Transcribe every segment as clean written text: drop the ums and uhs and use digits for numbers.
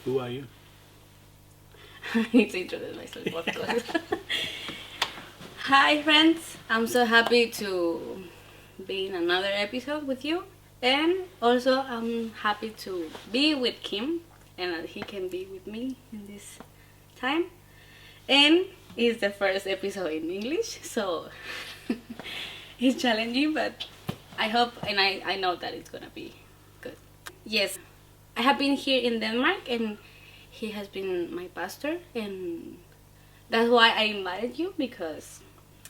Who are you? I need to introduce myself, of course. Hi, friends. I'm so happy to be in another episode with you. And also, I'm happy to be with Kim and that he can be with me in this time. And it's the first episode in English, so it's challenging, but I hope and I know that it's gonna be good. Yes, I have been here in Denmark and he has been my pastor, and that's why I invited you, because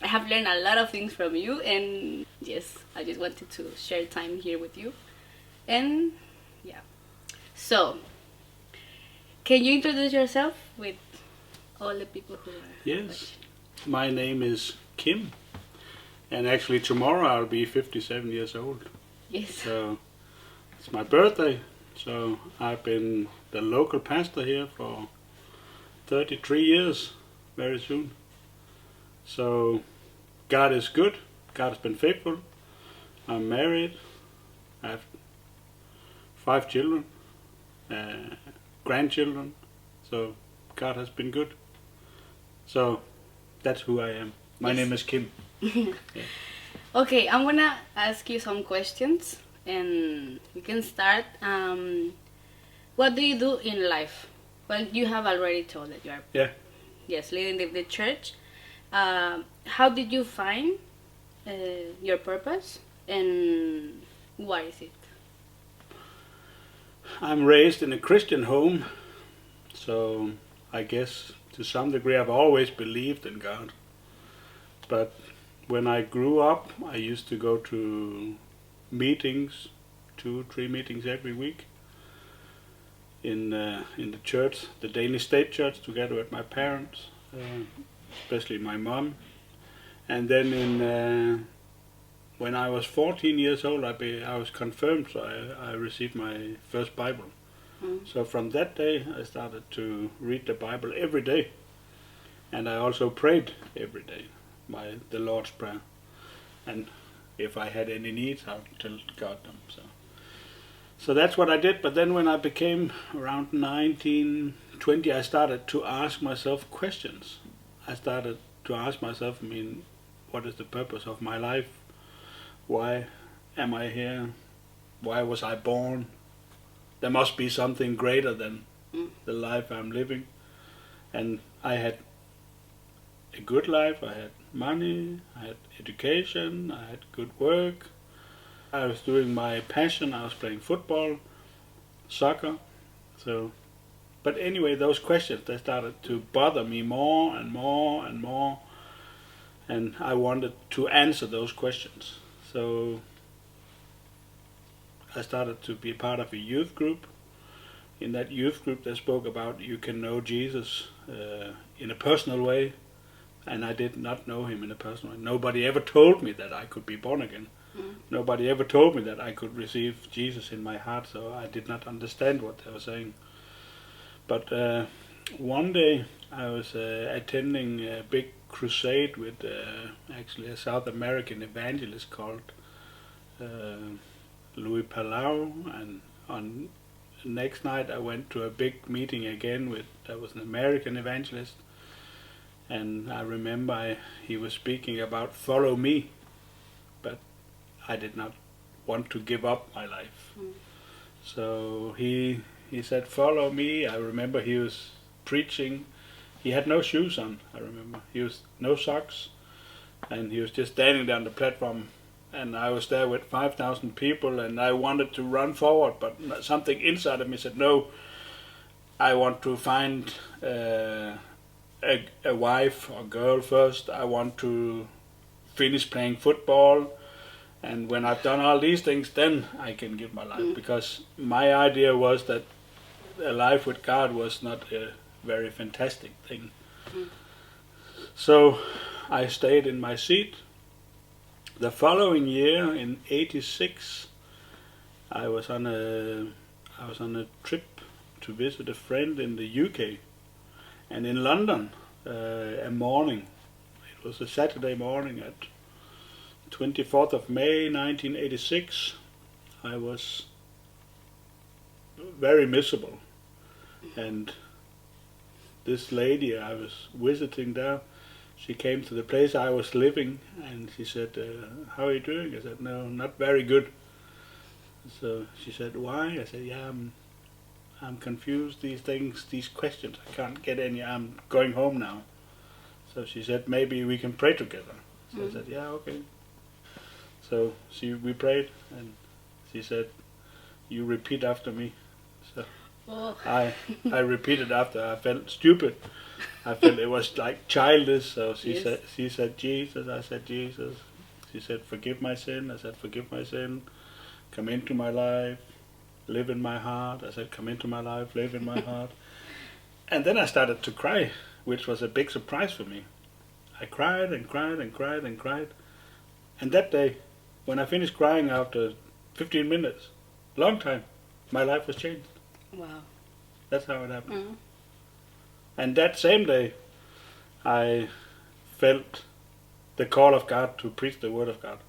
I have learned a lot of things from you, and yes, I just wanted to share time here with you. And yeah, so can you introduce yourself with all the people who are Yes, watching? my name is Kim, and actually tomorrow I'll be 57 years old. Yes. So it's my birthday. So I've been the local pastor here for 33 years, very soon. So God is good. God has been faithful. I'm married. I have 5 children, grandchildren. So God has been good. So that's who I am. My Yes. name is Kim. Yeah. Okay, I'm gonna ask you some questions, and we can start. What do you do in life? Well, you have already told that you are Yeah. leading the church. How did you find your purpose, and what is it? I'm raised in a Christian home, so I guess to some degree I've always believed in God. But when I grew up, I used to go to meetings, 2-3 meetings every week in the church, the Danish state church, together with my parents, especially my mom. And then when I was 14 years old, I was confirmed, so I received my first Bible. So from that day, I started to read the Bible every day, and I also prayed every day, the Lord's Prayer. And if I had any needs, I would tell God them. So that's what I did. But then when I became around 19, 20, I started to ask myself questions. I started to ask myself, what is the purpose of my life? Why am I here? Why was I born? There must be something greater than the life I'm living. And I had a good life. I had money, I had education, I had good work. I was doing my passion. I was playing football, soccer. But anyway, those questions, they started to bother me more and more and more, and I wanted to answer those questions. So I started to be part of a youth group. In that youth group, they spoke about you can know Jesus in a personal way, and I did not know him in a personal way. Nobody ever told me that I could be born again. Nobody ever told me that I could receive Jesus in my heart, so I did not understand what they were saying. But one day I was attending a big crusade with actually a South American evangelist called Louis Palau, and on the next night I went to a big meeting again there was an American evangelist, and I remember he was speaking about follow me, but I did not want to give up my life. So he said follow me. I remember he was preaching. He had no shoes on, I remember. He was no socks, and he was just standing there on the platform, and I was there with 5,000 people, and I wanted to run forward, but something inside of me said no, I want to find a wife or girl first. I want to finish playing football, and when I've done all these things, then I can give my life. Because my idea was that a life with God was not a very fantastic thing. So I stayed in my seat. The following year, in '86, I was on a trip to visit a friend in the UK, and in London, a morning. It was a Saturday morning at 24th of May 1986. I was very miserable, and this lady I was visiting there, she came to the place I was living, and she said, "How are you doing?" I said, "No, not very good." So she said, "Why?" I said, "Yeah, I'm confused. These things, these questions, I can't get any. I'm going home now." So she said, "Maybe we can pray together." So I said, "Yeah, okay." So we prayed, and she said, "You repeat after me." So I repeated after. I felt stupid. I felt it was like childish. So she said Jesus. I said Jesus. She said, "Forgive my sin." I said, "Forgive my sin. Come into my life. Live in my heart." I said, "Come into my life. Live in my heart." And then I started to cry, which was a big surprise for me. I cried and cried and cried and cried. And that day, when I finished crying after 15 minutes, long time, my life was changed. Wow. That's how it happened. And that same day, I felt the call of God to preach the word of God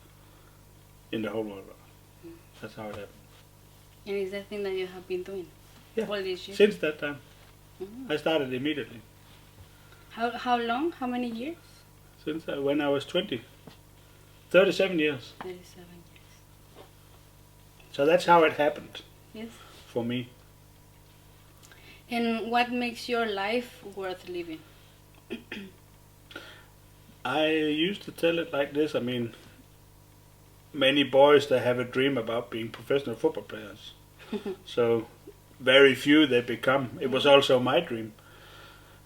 in the whole world. That's how it happened. And is that thing that you have been doing? Yeah. All these years? Since that time. I started immediately. How long? How many years? Since when I was 20. 37 years. 37 years. So that's how it happened. Yes. For me. And what makes your life worth living? I used to tell it like this. I mean, many boys, they have a dream about being professional football players. So very few they become. It was also my dream.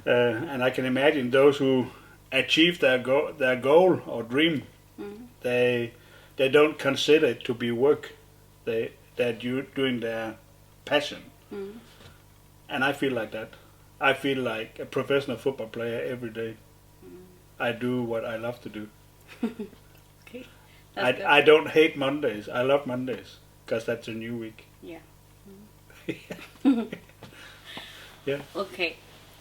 And I can imagine those who achieve their goal or dream, they don't consider it to be work. They're doing their passion. And I feel like that. I feel like a professional football player every day. I do what I love to do. Okay. I don't hate Mondays. I love Mondays because that's a new week. Yeah. Yeah. Okay.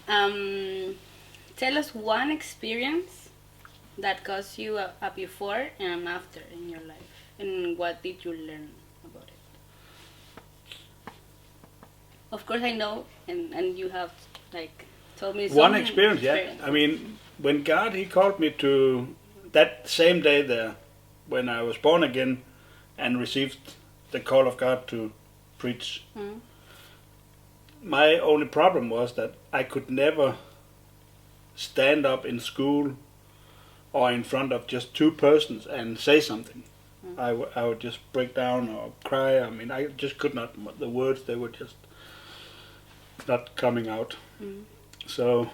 Tell us one experience that caused you a before and an after in your life, and what did you learn about it? Of course, I know, and you have like told me One experience. Yeah. I mean, when God, He called me to that same day there, when I was born again and received the call of God to preach. My only problem was that I could never stand up in school or in front of just two persons and say something. I would just break down or cry. I mean, I just could not. The words, they were just not coming out. So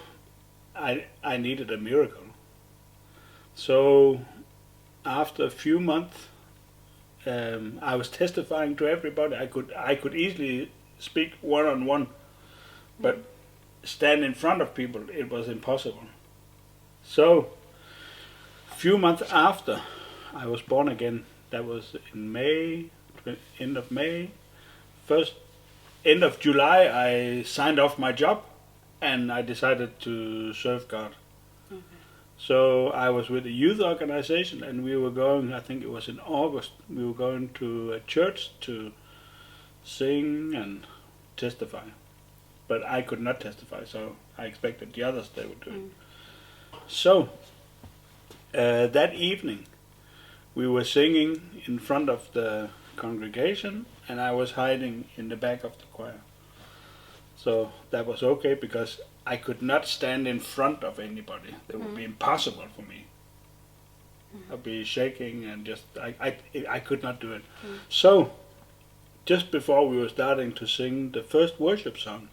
I needed a miracle. So after a few months, I was testifying to everybody. I could easily speak one-on-one, but stand in front of people, it was impossible. So a few months after I was born again, that was in May, end of May, end of July, I signed off my job and I decided to serve God. So I was with a youth organization and we were going, I think it was in August, we were going to a church to sing and testify. But I could not testify, so I expected the others, they would do it. So that evening we were singing in front of the congregation and I was hiding in the back of the choir. So that was okay because I could not stand in front of anybody. It would be impossible for me. I'd be shaking and just, I could not do it. So just before we were starting to sing the first worship song,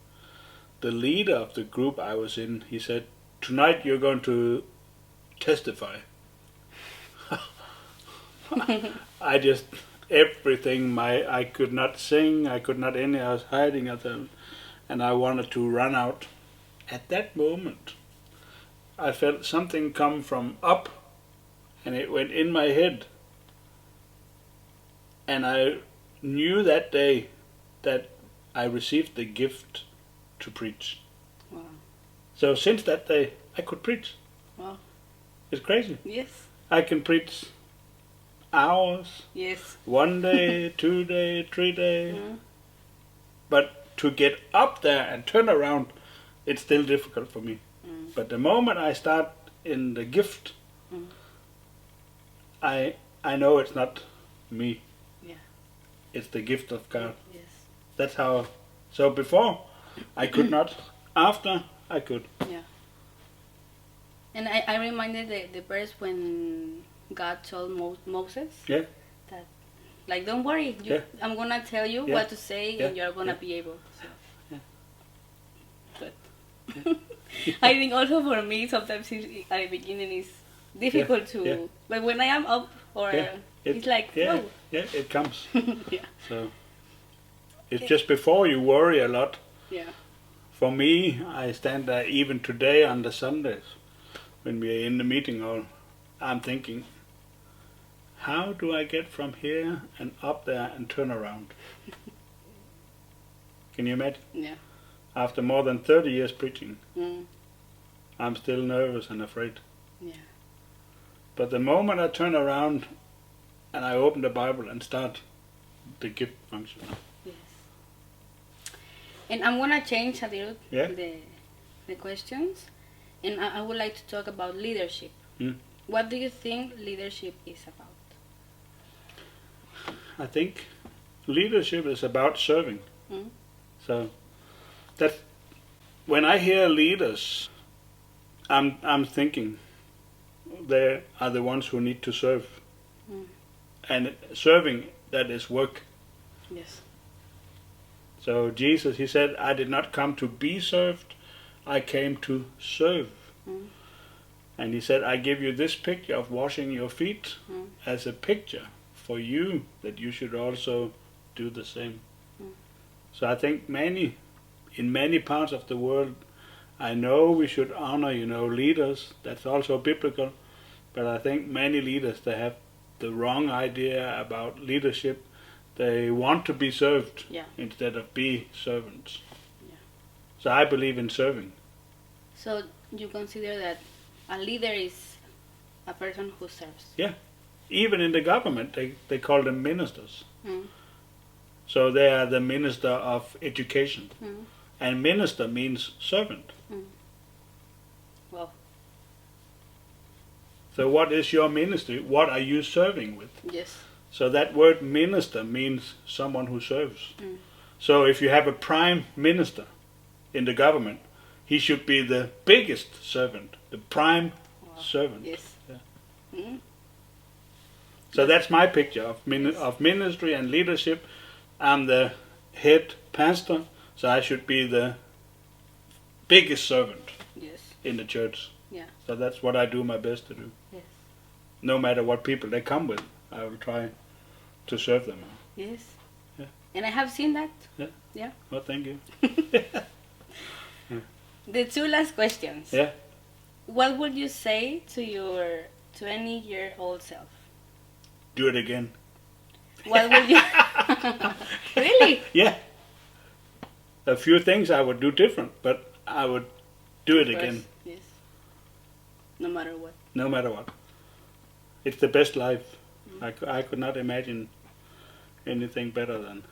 the leader of the group I was in, he said, "Tonight you're going to testify." I just, everything, I could not sing, I could not any, I was hiding at them, and I wanted to run out. At that moment, I felt something come from up, and it went in my head. And I knew that day that I received the gift to preach. Wow. So since that day, I could preach. Wow. It's crazy. Yes. I can preach hours. Yes. 1 day, 2 day, 3 day. But to get up there and turn around, it's still difficult for me. But the moment I start in the gift, I know it's not me. Yeah. It's the gift of God. Yes. That's how. So before, I could not. After, I could. Yeah. And I reminded the verse when God told Moses Yeah. that, like, don't worry, I'm gonna tell you what to say, and you're gonna be able. So. But I think also for me, sometimes at the beginning it's difficult to. But when I am up, or it's like, yeah, it comes. Yeah. So it's just before you worry a lot. Yeah. For me, I stand there even today on the Sundays when we are in the meeting hall. I'm thinking, how do I get from here and up there and turn around? Can you imagine? Yeah. After more than 30 years preaching, I'm still nervous and afraid. Yeah. But the moment I turn around and I open the Bible and start the gift function. Yes. And I'm gonna change a little the questions, and I would like to talk about leadership. What do you think leadership is about? I think leadership is about serving. So that when I hear leaders, I'm thinking they are the ones who need to serve, and serving, that is work. Yes. So Jesus, he said, I did not come to be served, I came to serve. And he said, I give you this picture of washing your feet as a picture for you, that you should also do the same. So I think in many parts of the world, I know we should honor, leaders. That's also biblical. But I think many leaders, they have the wrong idea about leadership. They want to be served instead of be servants. Yeah. So I believe in serving. So you consider that a leader is a person who serves? Yeah. Even in the government, they call them ministers. So they are the minister of education. And minister means servant. Well. So what is your ministry? What are you serving with? Yes. So that word minister means someone who serves. So if you have a prime minister in the government, he should be the biggest servant, the prime servant. Yes. Yeah. So that's my picture of ministry and leadership. I'm the head pastor, so I should be the biggest servant in the church. Yeah. So that's what I do my best to do. Yes. No matter what people they come with, I will try to serve them. Yes. Yeah. And I have seen that. Yeah. Yeah. Well, thank you. The two last questions. Yeah. What would you say to your 20-year-old self? Do it again. What would you... Really? Yeah. A few things I would do different, but I would do it again. Yes. No matter what. No matter what. It's the best life. I could not imagine anything better than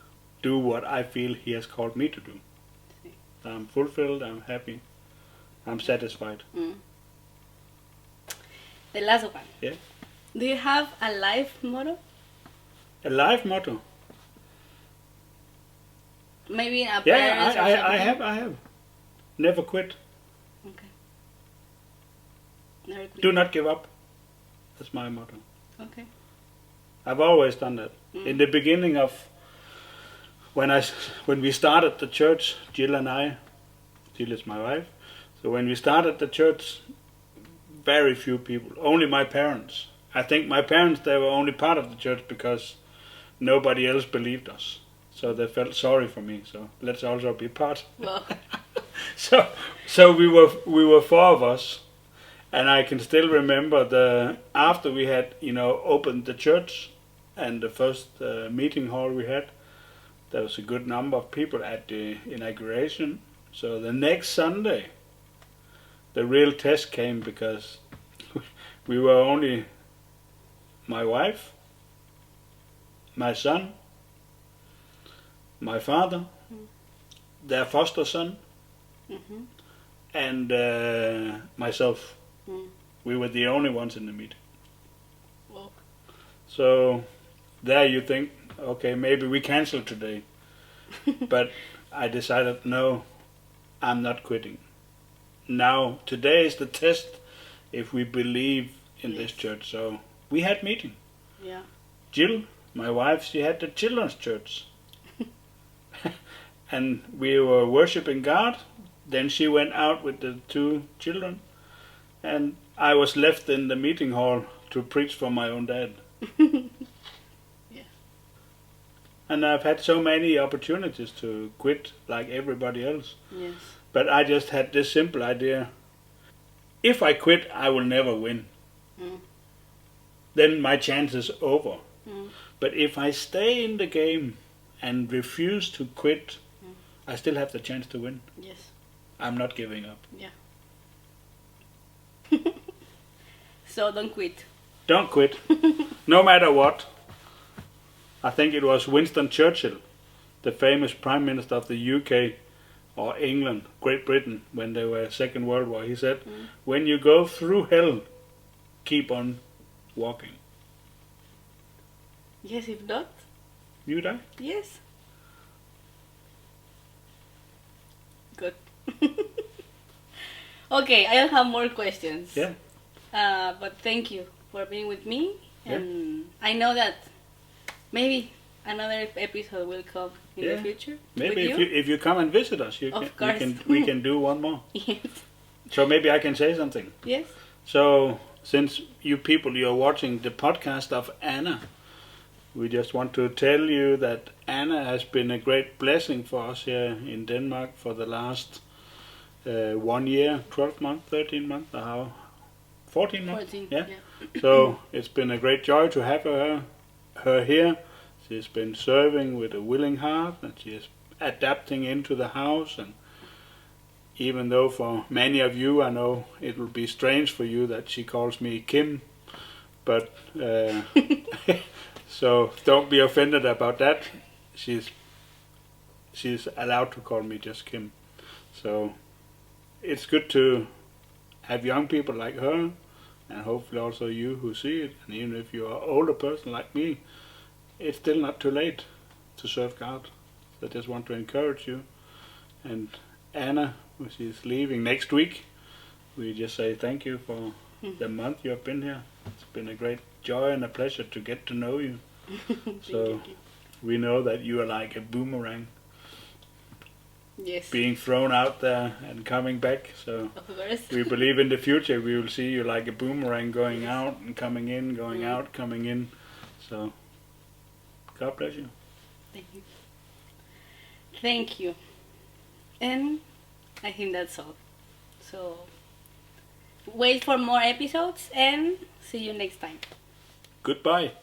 do what I feel He has called me to do. I'm fulfilled, I'm happy, I'm satisfied. The last one. Yeah. Do you have a life motto? A life motto? Maybe a prayer. Yeah, I have. Never quit. Okay. Never quit. Do not give up. That's my motto. Okay. I've always done that. In the beginning of when we started the church, Jill and I, Jill is my wife. So when we started the church, very few people, only my parents. I think my parents, they were only part of the church because nobody else believed us. So they felt sorry for me. So let's also be part. Well. So we were four of us, and I can still remember after we had opened the church and the first meeting hall we had. There was a good number of people at the inauguration. So the next Sunday, the real test came because we were only my wife, my son, my father, their foster son, and myself. We were the only ones in the meeting. Well. So there you think, okay, maybe we cancel today. But I decided, no, I'm not quitting. Now, today is the test if we believe in this church. So we had meeting. Yeah. Jill, my wife, she had the children's church. And we were worshiping God. Then she went out with the 2 children. And I was left in the meeting hall to preach for my own dad. Yeah. And I've had so many opportunities to quit like everybody else. Yes. But I just had this simple idea. If I quit, I will never win. Then my chance is over. But if I stay in the game and refuse to quit, I still have the chance to win. Yes. I'm not giving up. Yeah. So don't quit. Don't quit. No matter what. I think it was Winston Churchill, the famous Prime Minister of the UK or England, Great Britain, when they were Second World War. He said, when you go through hell, keep on walking. Yes, if not. You die? Yes. Good. Okay, I'll have more questions. Yeah. But thank you for being with me. And I know that maybe another episode will come in the future. Maybe if you come and visit us, we can do one more. Yes. So maybe I can say something. Yes. So since you're watching the podcast of Anna, we just want to tell you that Anna has been a great blessing for us here in Denmark for the last 1 year, 12 months, 13 months, or how? 14 months? 14, yeah. yeah. So it's been a great joy to have her here. She's been serving with a willing heart, and she is adapting into the house. And even though for many of you, I know it will be strange for you that she calls me Kim, but so don't be offended about that. She's allowed to call me just Kim. So it's good to have young people like her, and hopefully also you who see it. And even if you're an older person like me, it's still not too late to serve God. So I just want to encourage you. And Anna, when she's leaving next week, we just say thank you for the month you have been here. It's been a great joy and a pleasure to get to know you. So we know that you are like a boomerang. Yes. Being thrown out there and coming back. So of course. we believe in the future we will see you like a boomerang going out and coming in, going out, coming in. So God bless you. Thank you. Thank you. And I think that's all. So wait for more episodes and see you next time. Goodbye.